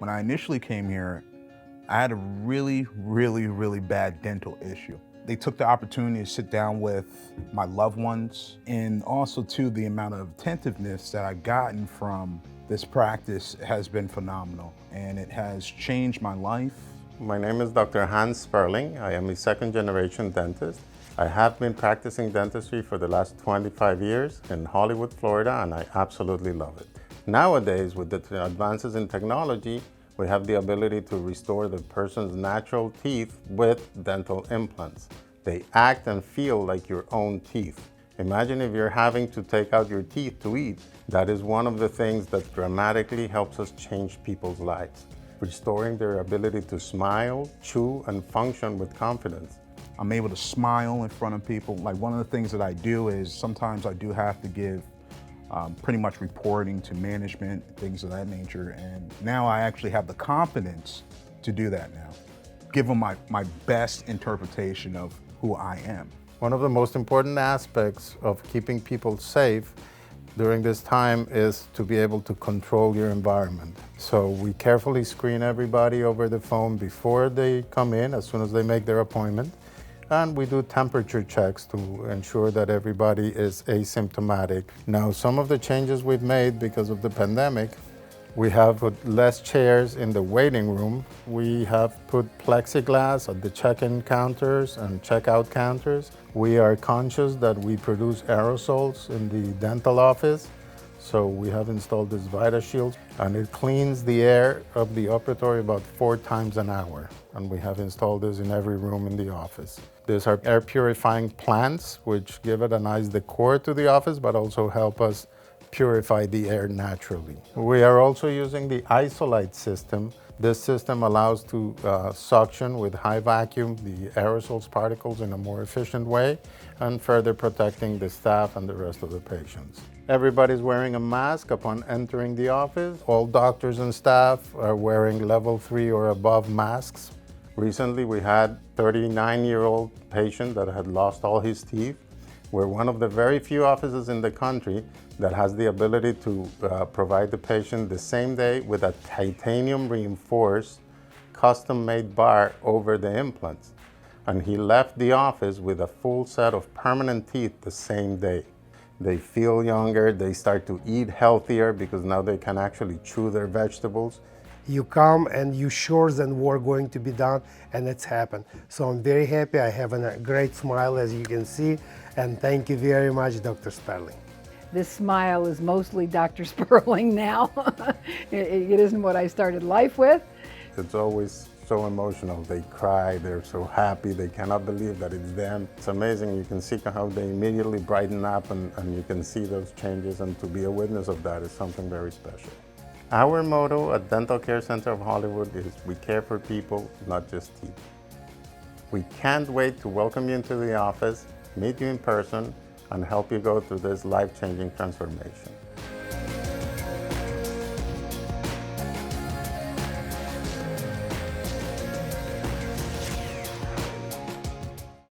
When I initially came here, I had a really bad dental issue. They took the opportunity to sit down with my loved ones, and also too, the amount of attentiveness that I've gotten from this practice has been phenomenal, and it has changed my life. My name is Dr. Hans Sperling. I am a second-generation dentist. I have been practicing dentistry for the last 25 years in Hollywood, Florida, and I absolutely love it. Nowadays, with the advances in technology, we have the ability to restore the person's natural teeth with dental implants. They act and feel like your own teeth. Imagine if you're having to take out your teeth to eat. That is one of the things that dramatically helps us change people's lives, restoring their ability to smile, chew, and function with confidence. I'm able to smile in front of people. Like, one of the things that I do is sometimes I do have to give pretty much reporting to management, things of that nature. And now I actually have the confidence to do that now. Give them my best interpretation of who I am. One of the most important aspects of keeping people safe during this time is to be able to control your environment. So we carefully screen everybody over the phone before they come in, as soon as they make their appointment. And we do temperature checks to ensure that everybody is asymptomatic. Now, some of the changes we've made because of the pandemic, we have put less chairs in the waiting room. We have put plexiglass at the check-in counters and check-out counters. We are conscious that we produce aerosols in the dental office. So we have installed this VitaShield, and it cleans the air of the operatory about 4 times an hour. And we have installed this in every room in the office. These are air purifying plants, which give it a nice decor to the office, but also help us purify the air naturally. We are also using the Isoolite System. This system allows to suction with high vacuum the aerosols particles in a more efficient way, and further protecting the staff and the rest of the patients. Everybody's wearing a mask upon entering the office. All doctors and staff are wearing level 3 or above masks. Recently, we had a 39-year-old patient that had lost all his teeth. We're one of the very few offices in the country that has the ability to provide the patient the same day with a titanium reinforced custom-made bar over the implants. And he left the office with a full set of permanent teeth the same day. They feel younger, they start to eat healthier because now they can actually chew their vegetables. You come and you sure that work going to be done, and it's happened. So I'm very happy. I have a great smile, as you can see, and thank you very much, Dr. Sperling. This smile is mostly Dr. Sperling now. It isn't what I started life with. It's always so emotional. They cry, they're so happy, they cannot believe that it's them. It's amazing. You can see how they immediately brighten up, and you can see those changes, and to be a witness of that is something very special. Our motto at Dental Care Center of Hollywood is we care for people, not just teeth. We can't wait to welcome you into the office, meet you in person, and help you go through this life-changing transformation.